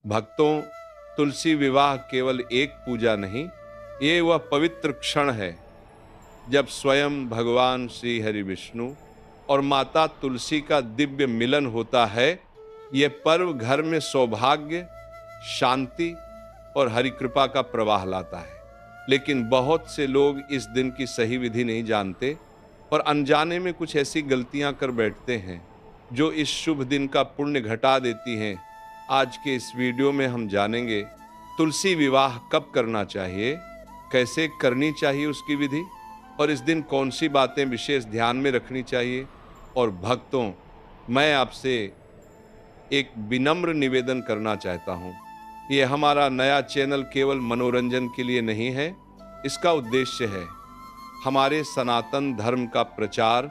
भक्तों, तुलसी विवाह केवल एक पूजा नहीं, ये वह पवित्र क्षण है जब स्वयं भगवान श्री हरि विष्णु और माता तुलसी का दिव्य मिलन होता है। यह पर्व घर में सौभाग्य, शांति और हरि कृपा का प्रवाह लाता है। लेकिन बहुत से लोग इस दिन की सही विधि नहीं जानते और अनजाने में कुछ ऐसी गलतियां कर बैठते हैं जो इस शुभ दिन का पुण्य घटा देती हैं। आज के इस वीडियो में हम जानेंगे तुलसी विवाह कब करना चाहिए, कैसे करनी चाहिए उसकी विधि, और इस दिन कौन सी बातें विशेष ध्यान में रखनी चाहिए। और भक्तों, मैं आपसे एक विनम्र निवेदन करना चाहता हूं। ये हमारा नया चैनल केवल मनोरंजन के लिए नहीं है। इसका उद्देश्य है हमारे सनातन धर्म का प्रचार,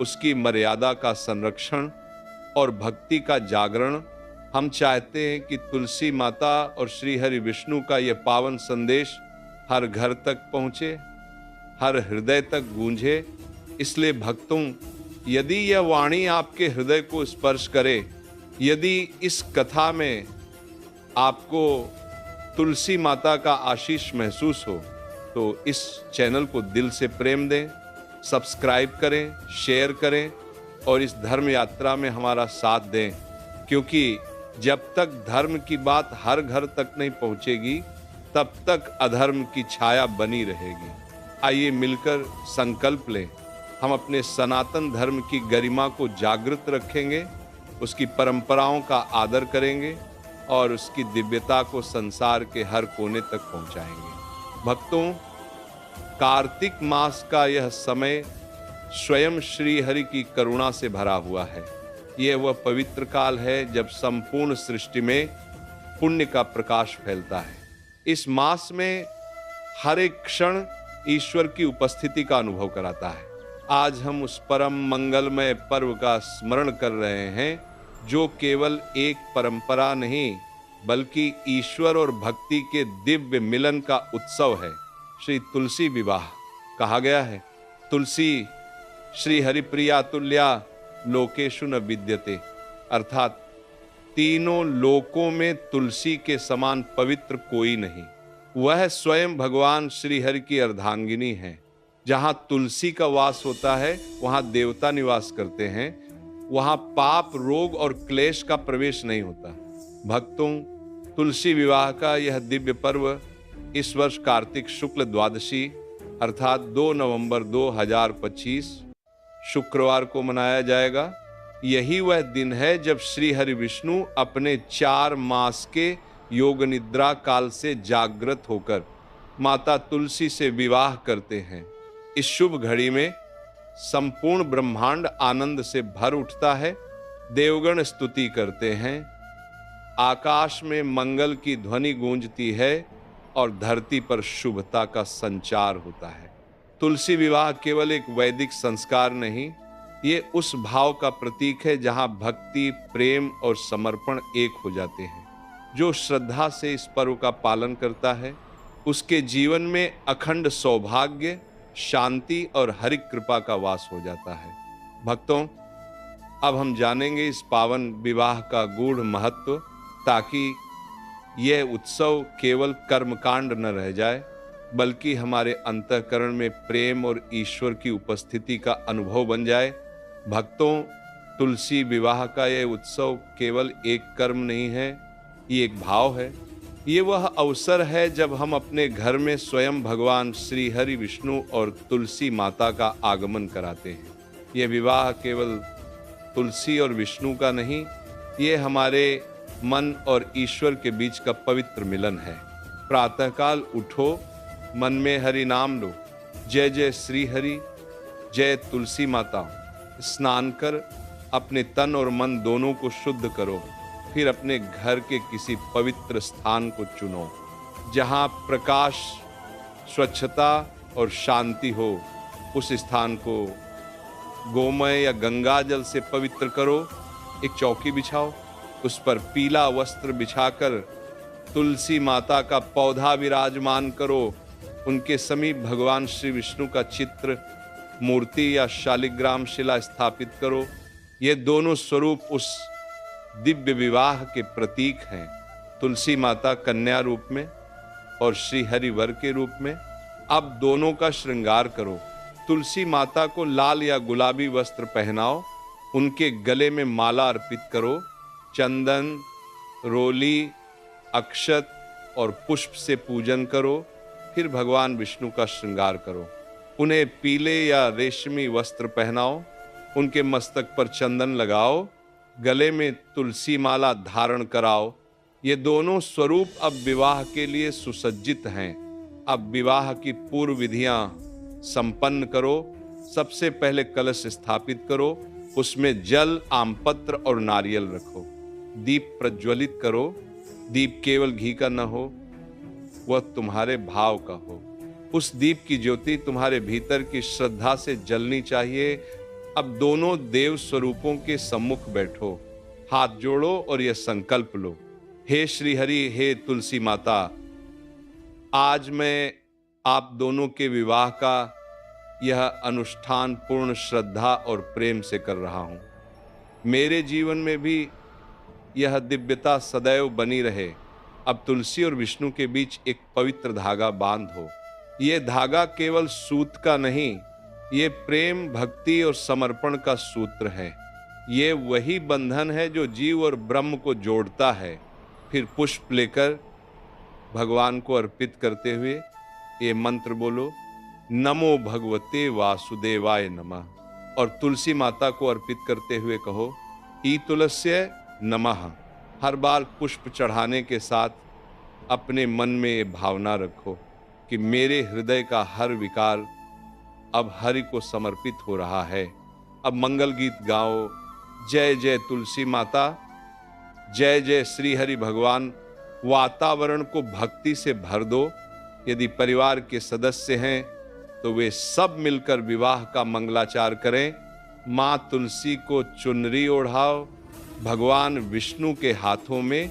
उसकी मर्यादा का संरक्षण और भक्ति का जागरण। हम चाहते हैं कि तुलसी माता और श्री हरि विष्णु का यह पावन संदेश हर घर तक पहुंचे, हर हृदय तक गूंजे। इसलिए भक्तों, यदि यह वाणी आपके हृदय को स्पर्श करे, यदि इस कथा में आपको तुलसी माता का आशीष महसूस हो, तो इस चैनल को दिल से प्रेम दें, सब्सक्राइब करें, शेयर करें और इस धर्म यात्रा में हमारा साथ दें। क्योंकि जब तक धर्म की बात हर घर तक नहीं पहुंचेगी, तब तक अधर्म की छाया बनी रहेगी। आइए मिलकर संकल्प लें, हम अपने सनातन धर्म की गरिमा को जागृत रखेंगे, उसकी परंपराओं का आदर करेंगे और उसकी दिव्यता को संसार के हर कोने तक पहुंचाएंगे। भक्तों, कार्तिक मास का यह समय स्वयं श्री हरि की करुणा से भरा हुआ है। यह वह पवित्र काल है जब संपूर्ण सृष्टि में पुण्य का प्रकाश फैलता है। इस मास में हर एक क्षण ईश्वर की उपस्थिति का अनुभव कराता है। आज हम उस परम मंगलमय पर्व का स्मरण कर रहे हैं जो केवल एक परंपरा नहीं, बल्कि ईश्वर और भक्ति के दिव्य मिलन का उत्सव है। श्री तुलसी विवाह कहा गया है, तुलसी श्री हरिप्रिया तुल्या लोकेषु न विद्यते, अर्थात तीनों लोकों में तुलसी के समान पवित्र कोई नहीं। वह स्वयं भगवान श्री हरि की अर्धांगिनी है। जहां तुलसी का वास होता है, वहां देवता निवास करते हैं, वहां पाप, रोग और क्लेश का प्रवेश नहीं होता। भक्तों, तुलसी विवाह का यह दिव्य पर्व इस वर्ष कार्तिक शुक्ल द्वादशी अर्थात 2 नवंबर 2025 शुक्रवार को मनाया जाएगा। यही वह दिन है जब श्री हरि विष्णु अपने 4 मास के योग निद्रा काल से जागृत होकर माता तुलसी से विवाह करते हैं। इस शुभ घड़ी में संपूर्ण ब्रह्मांड आनंद से भर उठता है, देवगण स्तुति करते हैं, आकाश में मंगल की ध्वनि गूंजती है और धरती पर शुभता का संचार होता है। तुलसी विवाह केवल एक वैदिक संस्कार नहीं, ये उस भाव का प्रतीक है जहां भक्ति, प्रेम और समर्पण एक हो जाते हैं। जो श्रद्धा से इस पर्व का पालन करता है, उसके जीवन में अखंड सौभाग्य, शांति और हरि कृपा का वास हो जाता है। भक्तों, अब हम जानेंगे इस पावन विवाह का गूढ़ महत्व, ताकि यह उत्सव केवल कर्मकांड न रह जाए, बल्कि हमारे अंतःकरण में प्रेम और ईश्वर की उपस्थिति का अनुभव बन जाए। भक्तों, तुलसी विवाह का यह उत्सव केवल एक कर्म नहीं है, ये एक भाव है। ये वह अवसर है जब हम अपने घर में स्वयं भगवान श्री हरि विष्णु और तुलसी माता का आगमन कराते हैं। यह विवाह केवल तुलसी और विष्णु का नहीं, ये हमारे मन और ईश्वर के बीच का पवित्र मिलन है। प्रातःकाल उठो, मन में हरि नाम लो, जय जय श्री हरि, जय तुलसी माता। स्नान कर अपने तन और मन दोनों को शुद्ध करो। फिर अपने घर के किसी पवित्र स्थान को चुनो जहां प्रकाश, स्वच्छता और शांति हो। उस स्थान को गोमय या गंगा जल से पवित्र करो। एक चौकी बिछाओ, उस पर पीला वस्त्र बिछाकर तुलसी माता का पौधा विराजमान करो। उनके समीप भगवान श्री विष्णु का चित्र, मूर्ति या शालिग्राम शिला स्थापित करो। ये दोनों स्वरूप उस दिव्य विवाह के प्रतीक हैं। तुलसी माता कन्या रूप में और श्री हरि वर के रूप में। अब दोनों का श्रृंगार करो। तुलसी माता को लाल या गुलाबी वस्त्र पहनाओ, उनके गले में माला अर्पित करो, चंदन, रोली, अक्षत और पुष्प से पूजन करो। फिर भगवान विष्णु का श्रृंगार करो। उन्हें पीले या रेशमी वस्त्र पहनाओ, उनके मस्तक पर चंदन लगाओ, गले में तुलसी माला धारण कराओ। ये दोनों स्वरूप अब विवाह के लिए सुसज्जित हैं। अब विवाह की पूर्व विधियां संपन्न करो। सबसे पहले कलश स्थापित करो, उसमें जल, आमपत्र और नारियल रखो। दीप प्रज्वलित करो। दीप केवल घी का न हो, वह तुम्हारे भाव का हो। उस दीप की ज्योति तुम्हारे भीतर की श्रद्धा से जलनी चाहिए। अब दोनों देव स्वरूपों के सम्मुख बैठो, हाथ जोड़ो और यह संकल्प लो, हे श्री हरि, हे तुलसी माता, आज मैं आप दोनों के विवाह का यह अनुष्ठान पूर्ण श्रद्धा और प्रेम से कर रहा हूं। मेरे जीवन में भी यह दिव्यता सदैव बनी रहे। अब तुलसी और विष्णु के बीच एक पवित्र धागा बांधो। ये धागा केवल सूत का नहीं, ये प्रेम, भक्ति और समर्पण का सूत्र है। ये वही बंधन है जो जीव और ब्रह्म को जोड़ता है। फिर पुष्प लेकर भगवान को अर्पित करते हुए ये मंत्र बोलो, नमो भगवते वासुदेवाय नमः। और तुलसी माता को अर्पित करते हुए कहो, ई तुलस्य नमः। हर बार पुष्प चढ़ाने के साथ अपने मन में ये भावना रखो कि मेरे हृदय का हर विकार अब हरि को समर्पित हो रहा है। अब मंगल गीत गाओ, जय जय तुलसी माता, जय जय श्री हरि भगवान। वातावरण को भक्ति से भर दो। यदि परिवार के सदस्य हैं तो वे सब मिलकर विवाह का मंगलाचार करें। मां तुलसी को चुनरी ओढ़ाओ। भगवान विष्णु के हाथों में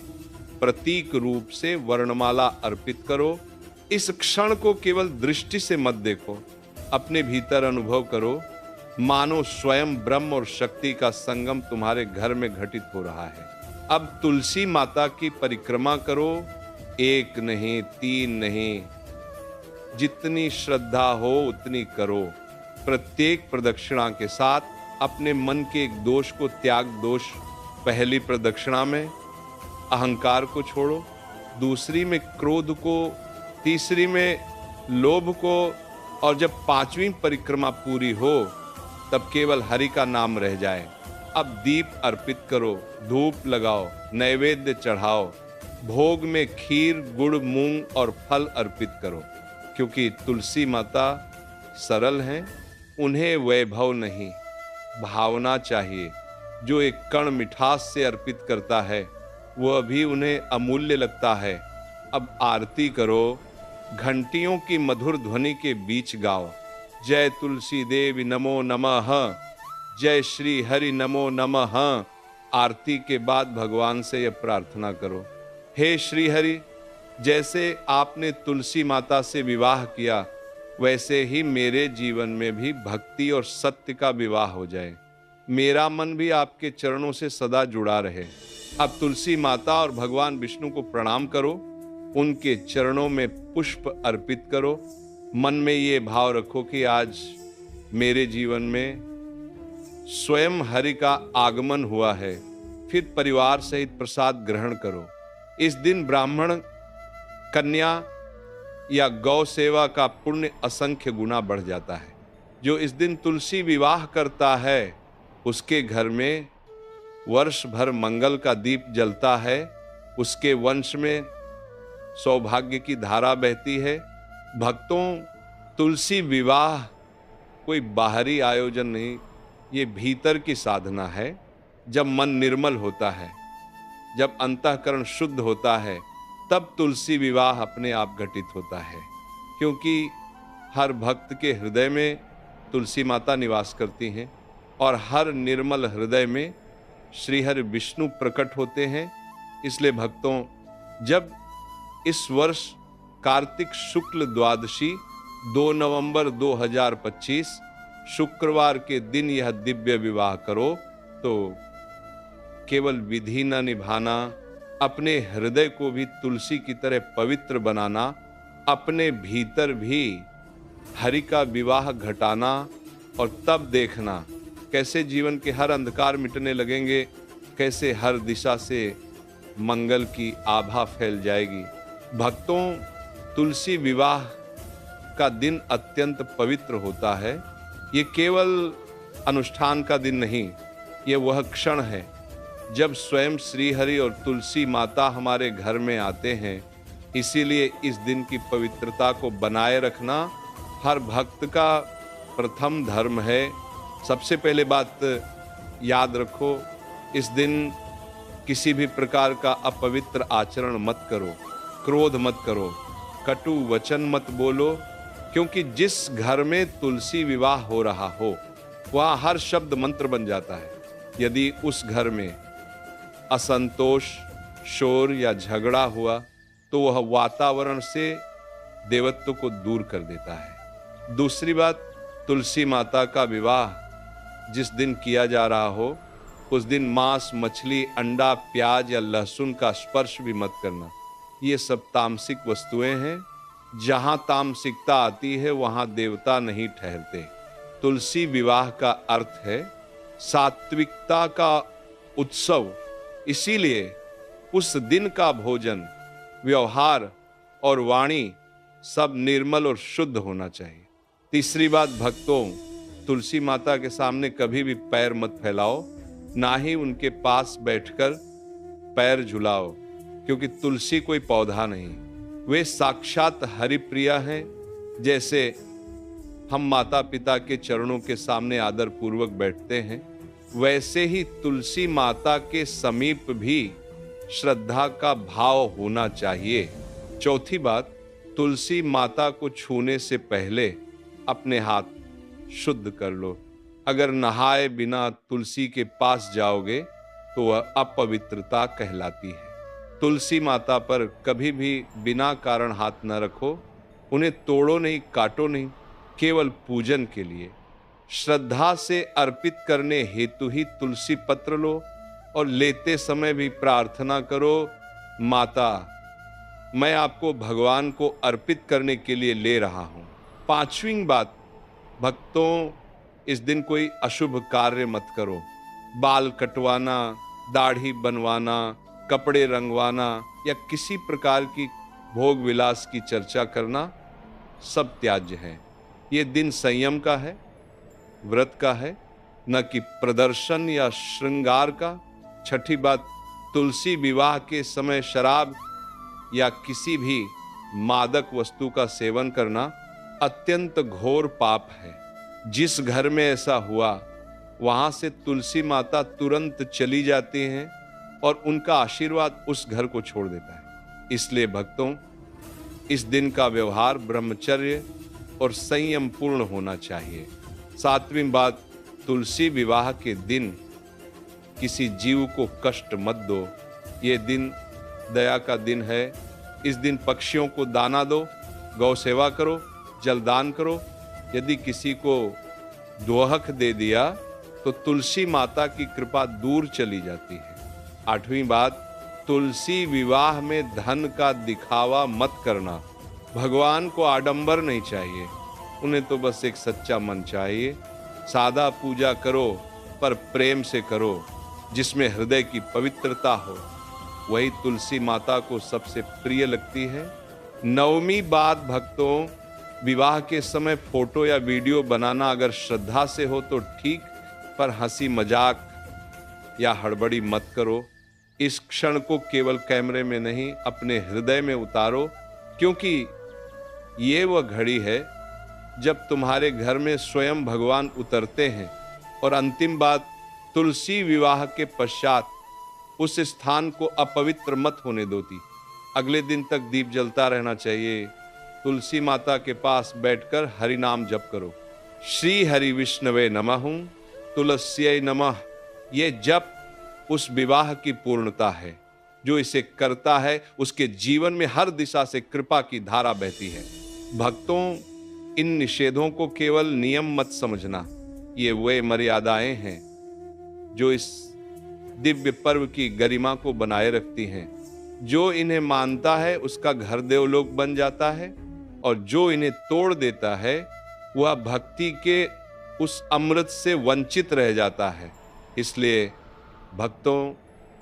प्रतीक रूप से वर्णमाला अर्पित करो। इस क्षण को केवल दृष्टि से मत देखो, अपने भीतर अनुभव करो, मानो स्वयं ब्रह्म और शक्ति का संगम तुम्हारे घर में घटित हो रहा है। अब तुलसी माता की परिक्रमा करो, एक नहीं, तीन नहीं, जितनी श्रद्धा हो उतनी करो। प्रत्येक प्रदक्षिणा के साथ अपने मन के एक दोष को त्याग दोष। पहली प्रदक्षिणा में अहंकार को छोड़ो, दूसरी में क्रोध को, तीसरी में लोभ को, और जब पांचवी परिक्रमा पूरी हो तब केवल हरि का नाम रह जाए। अब दीप अर्पित करो, धूप लगाओ, नैवेद्य चढ़ाओ, भोग में खीर, गुड़, मूंग और फल अर्पित करो। क्योंकि तुलसी माता सरल हैं, उन्हें वैभव नहीं, भावना चाहिए। जो एक कण मिठास से अर्पित करता है वह भी उन्हें अमूल्य लगता है। अब आरती करो, घंटियों की मधुर ध्वनि के बीच गाओ, जय तुलसी देवी नमो नमः, जय श्री हरि नमो नमः। आरती के बाद भगवान से यह प्रार्थना करो, हे श्री हरि, जैसे आपने तुलसी माता से विवाह किया वैसे ही मेरे जीवन में भी भक्ति और सत्य का विवाह हो जाए। मेरा मन भी आपके चरणों से सदा जुड़ा रहे। अब तुलसी माता और भगवान विष्णु को प्रणाम करो, उनके चरणों में पुष्प अर्पित करो। मन में ये भाव रखो कि आज मेरे जीवन में स्वयं हरि का आगमन हुआ है। फिर परिवार सहित प्रसाद ग्रहण करो। इस दिन ब्राह्मण, कन्या या गौ सेवा का पुण्य असंख्य गुना बढ़ जाता है। जो इस दिन तुलसी विवाह करता है उसके घर में वर्ष भर मंगल का दीप जलता है, उसके वंश में सौभाग्य की धारा बहती है। भक्तों, तुलसी विवाह कोई बाहरी आयोजन नहीं, ये भीतर की साधना है। जब मन निर्मल होता है, जब अंतःकरण शुद्ध होता है, तब तुलसी विवाह अपने आप घटित होता है। क्योंकि हर भक्त के हृदय में तुलसी माता निवास करती हैं और हर निर्मल हृदय में श्रीहरि विष्णु प्रकट होते हैं। इसलिए भक्तों, जब इस वर्ष कार्तिक शुक्ल द्वादशी 2 नवंबर 2025 शुक्रवार के दिन यह दिव्य विवाह करो तो केवल विधि न निभाना, अपने हृदय को भी तुलसी की तरह पवित्र बनाना, अपने भीतर भी हरि का विवाह घटाना, और तब देखना कैसे जीवन के हर अंधकार मिटने लगेंगे, कैसे हर दिशा से मंगल की आभा फैल जाएगी। भक्तों, तुलसी विवाह का दिन अत्यंत पवित्र होता है। ये केवल अनुष्ठान का दिन नहीं, ये वह क्षण है जब स्वयं श्री हरि और तुलसी माता हमारे घर में आते हैं। इसीलिए इस दिन की पवित्रता को बनाए रखना हर भक्त का प्रथम धर्म है। सबसे पहले बात याद रखो, इस दिन किसी भी प्रकार का अपवित्र आचरण मत करो, क्रोध मत करो, कटु वचन मत बोलो, क्योंकि जिस घर में तुलसी विवाह हो रहा हो वहाँ हर शब्द मंत्र बन जाता है। यदि उस घर में असंतोष, शोर या झगड़ा हुआ तो वह वातावरण से देवत्व को दूर कर देता है। दूसरी बात, तुलसी माता का विवाह जिस दिन किया जा रहा हो उस दिन मांस, मछली, अंडा, प्याज या लहसुन का स्पर्श भी मत करना। ये सब तामसिक वस्तुएं हैं। जहां तामसिकता आती है वहां देवता नहीं ठहरते। तुलसी विवाह का अर्थ है सात्विकता का उत्सव। इसीलिए उस दिन का भोजन, व्यवहार और वाणी सब निर्मल और शुद्ध होना चाहिए। तीसरी बात, भक्तों, तुलसी माता के सामने कभी भी पैर मत फैलाओ, ना ही उनके पास बैठकर पैर झुलाओ, क्योंकि तुलसी कोई पौधा नहीं, वे साक्षात हरिप्रिया हैं। जैसे हम माता पिता के चरणों के सामने आदर पूर्वक बैठते हैं, वैसे ही तुलसी माता के समीप भी श्रद्धा का भाव होना चाहिए। चौथी बात, तुलसी माता को छूने से पहले अपने हाथ शुद्ध कर लो। अगर नहाए बिना तुलसी के पास जाओगे तो वह अपवित्रता कहलाती है। तुलसी माता पर कभी भी बिना कारण हाथ न रखो, उन्हें तोड़ो नहीं, काटो नहीं, केवल पूजन के लिए, श्रद्धा से अर्पित करने हेतु ही तुलसी पत्र लो और लेते समय भी प्रार्थना करो, माता मैं आपको भगवान को अर्पित करने के लिए ले रहा हूं। पांचवी बात, भक्तों, इस दिन कोई अशुभ कार्य मत करो। बाल कटवाना, दाढ़ी बनवाना, कपड़े रंगवाना या किसी प्रकार की भोग विलास की चर्चा करना सब त्याज्य है। ये दिन संयम का है, व्रत का है, न कि प्रदर्शन या श्रृंगार का। छठी बात, तुलसी विवाह के समय शराब या किसी भी मादक वस्तु का सेवन करना अत्यंत घोर पाप है। जिस घर में ऐसा हुआ वहां से तुलसी माता तुरंत चली जाती हैं और उनका आशीर्वाद उस घर को छोड़ देता है। इसलिए भक्तों, इस दिन का व्यवहार ब्रह्मचर्य और संयम पूर्ण होना चाहिए। सातवीं बात, तुलसी विवाह के दिन किसी जीव को कष्ट मत दो। ये दिन दया का दिन है। इस दिन पक्षियों को दाना दो, गौ सेवा करो, जलदान करो। यदि किसी को दोहक दे दिया तो तुलसी माता की कृपा दूर चली जाती है। आठवीं बात, तुलसी विवाह में धन का दिखावा मत करना। भगवान को आडंबर नहीं चाहिए, उन्हें तो बस एक सच्चा मन चाहिए। सादा पूजा करो पर प्रेम से करो, जिसमें हृदय की पवित्रता हो, वही तुलसी माता को सबसे प्रिय लगती है। नवमीं बात, भक्तों, विवाह के समय फोटो या वीडियो बनाना अगर श्रद्धा से हो तो ठीक, पर हंसी मजाक या हड़बड़ी मत करो। इस क्षण को केवल कैमरे में नहीं, अपने हृदय में उतारो, क्योंकि ये वह घड़ी है जब तुम्हारे घर में स्वयं भगवान उतरते हैं। और अंतिम बात, तुलसी विवाह के पश्चात उस स्थान को अपवित्र मत होने दोती। अगले दिन तक दीप जलता रहना चाहिए। तुलसी माता के पास बैठकर हरि नाम जप करो। श्री हरि विष्णवे नमः, तुलस्यै नमः। ये जप उस विवाह की पूर्णता है। जो इसे करता है उसके जीवन में हर दिशा से कृपा की धारा बहती है। भक्तों, इन निषेधों को केवल नियम मत समझना, ये वे मर्यादाएं हैं जो इस दिव्य पर्व की गरिमा को बनाए रखती हैं। जो इन्हें मानता है उसका घर देवलोक बन जाता है, और जो इन्हें तोड़ देता है वह भक्ति के उस अमृत से वंचित रह जाता है। इसलिए भक्तों,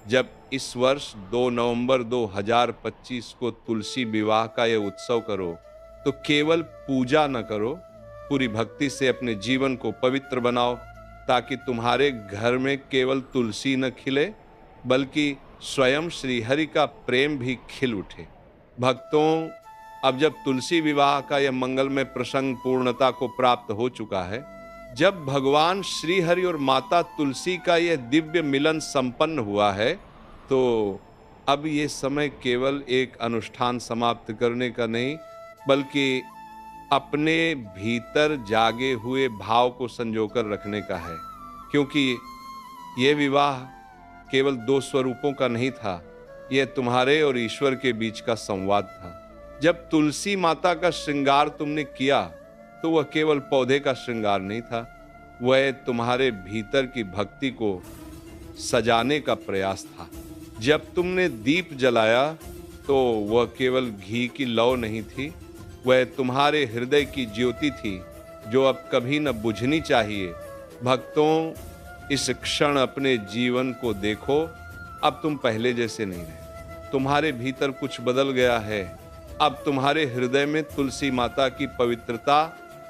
जब इस वर्ष 2 नवंबर 2025 को तुलसी विवाह का यह उत्सव करो, तो केवल पूजा न करो, पूरी भक्ति से अपने जीवन को पवित्र बनाओ, ताकि तुम्हारे घर में केवल तुलसी न खिले बल्कि स्वयं श्री हरि का प्रेम भी खिल उठे। भक्तों, अब जब तुलसी विवाह का यह मंगलमय प्रसंग पूर्णता को प्राप्त हो चुका है, जब भगवान श्री हरि और माता तुलसी का यह दिव्य मिलन संपन्न हुआ है, तो अब ये समय केवल एक अनुष्ठान समाप्त करने का नहीं, बल्कि अपने भीतर जागे हुए भाव को संजोकर रखने का है। क्योंकि ये विवाह केवल 2 स्वरूपों का नहीं था, यह तुम्हारे और ईश्वर के बीच का संवाद था। जब तुलसी माता का श्रृंगार तुमने किया, तो वह केवल पौधे का श्रृंगार नहीं था, वह तुम्हारे भीतर की भक्ति को सजाने का प्रयास था। जब तुमने दीप जलाया, तो वह केवल घी की लौ नहीं थी, वह तुम्हारे हृदय की ज्योति थी, जो अब कभी न बुझनी चाहिए। भक्तों, इस क्षण अपने जीवन को देखो, अब तुम पहले जैसे नहीं रहे, तुम्हारे भीतर कुछ बदल गया है। अब तुम्हारे हृदय में तुलसी माता की पवित्रता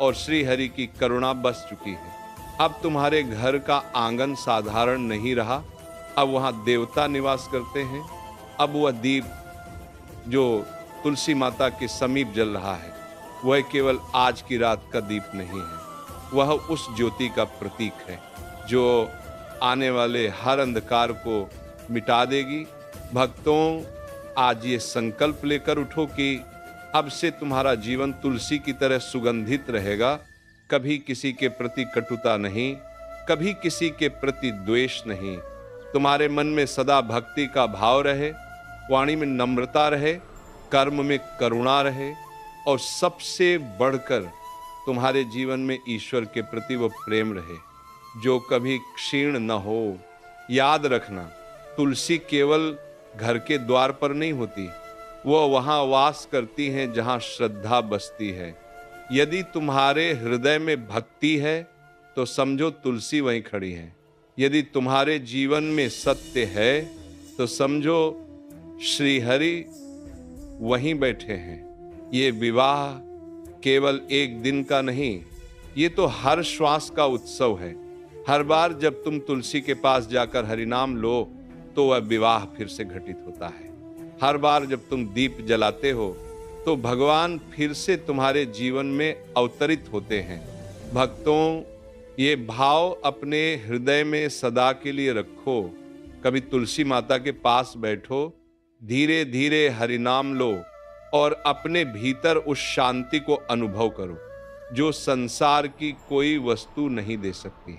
और श्री हरि की करुणा बस चुकी है। अब तुम्हारे घर का आंगन साधारण नहीं रहा, अब वहां देवता निवास करते हैं। अब वह दीप जो तुलसी माता के समीप जल रहा है, वह केवल आज की रात का दीप नहीं है, वह उस ज्योति का प्रतीक है जो आने वाले हर अंधकार को मिटा देगी। भक्तों, आज ये संकल्प लेकर उठो कि अब से तुम्हारा जीवन तुलसी की तरह सुगंधित रहेगा। कभी किसी के प्रति कटुता नहीं, कभी किसी के प्रति द्वेष नहीं। तुम्हारे मन में सदा भक्ति का भाव रहे, वाणी में नम्रता रहे, कर्म में करुणा रहे, और सबसे बढ़कर तुम्हारे जीवन में ईश्वर के प्रति वो प्रेम रहे जो कभी क्षीण न हो। याद रखना, तुलसी केवल घर के द्वार पर नहीं होती, वो वहां वास करती हैं जहां श्रद्धा बसती है। यदि तुम्हारे हृदय में भक्ति है, तो समझो तुलसी वहीं खड़ी है। यदि तुम्हारे जीवन में सत्य है, तो समझो श्री हरि वहीं बैठे हैं। ये विवाह केवल एक दिन का नहीं, ये तो हर श्वास का उत्सव है। हर बार जब तुम तुलसी के पास जाकर हरिनाम लो, तो वह विवाह फिर से घटित होता है। हर बार जब तुम दीप जलाते हो, तो भगवान फिर से तुम्हारे जीवन में अवतरित होते हैं। भक्तों, ये भाव अपने हृदय में सदा के लिए रखो। कभी तुलसी माता के पास बैठो, धीरे धीरे हरिनाम लो और अपने भीतर उस शांति को अनुभव करो जो संसार की कोई वस्तु नहीं दे सकती।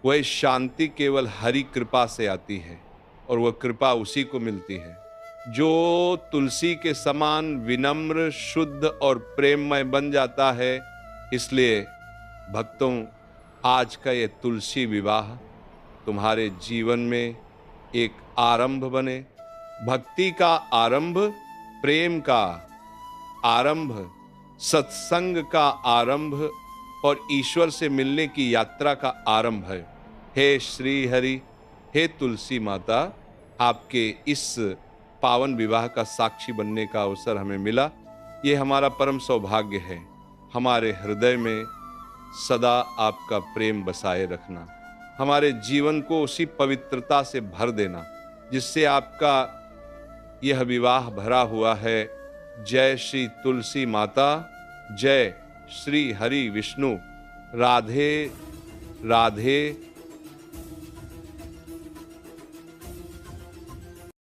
वह शांति केवल हरि कृपा से आती है, और वह कृपा उसी को मिलती है जो तुलसी के समान विनम्र, शुद्ध और प्रेममय बन जाता है। इसलिए भक्तों, आज का ये तुलसी विवाह तुम्हारे जीवन में एक आरंभ बने, भक्ति का आरंभ, प्रेम का आरंभ, सत्संग का आरंभ और ईश्वर से मिलने की यात्रा का आरंभ है। हे श्री हरि, हे तुलसी माता, आपके इस पावन विवाह का साक्षी बनने का अवसर हमें मिला। ये हमारा परम सौभाग्य है। हमारे हृदय में सदा आपका प्रेम बसाए रखना, हमारे जीवन को उसी पवित्रता से भर देना जिससे आपका यह विवाह भरा हुआ है। जय श्री तुलसी माता, जय श्री हरि विष्णु। राधे राधे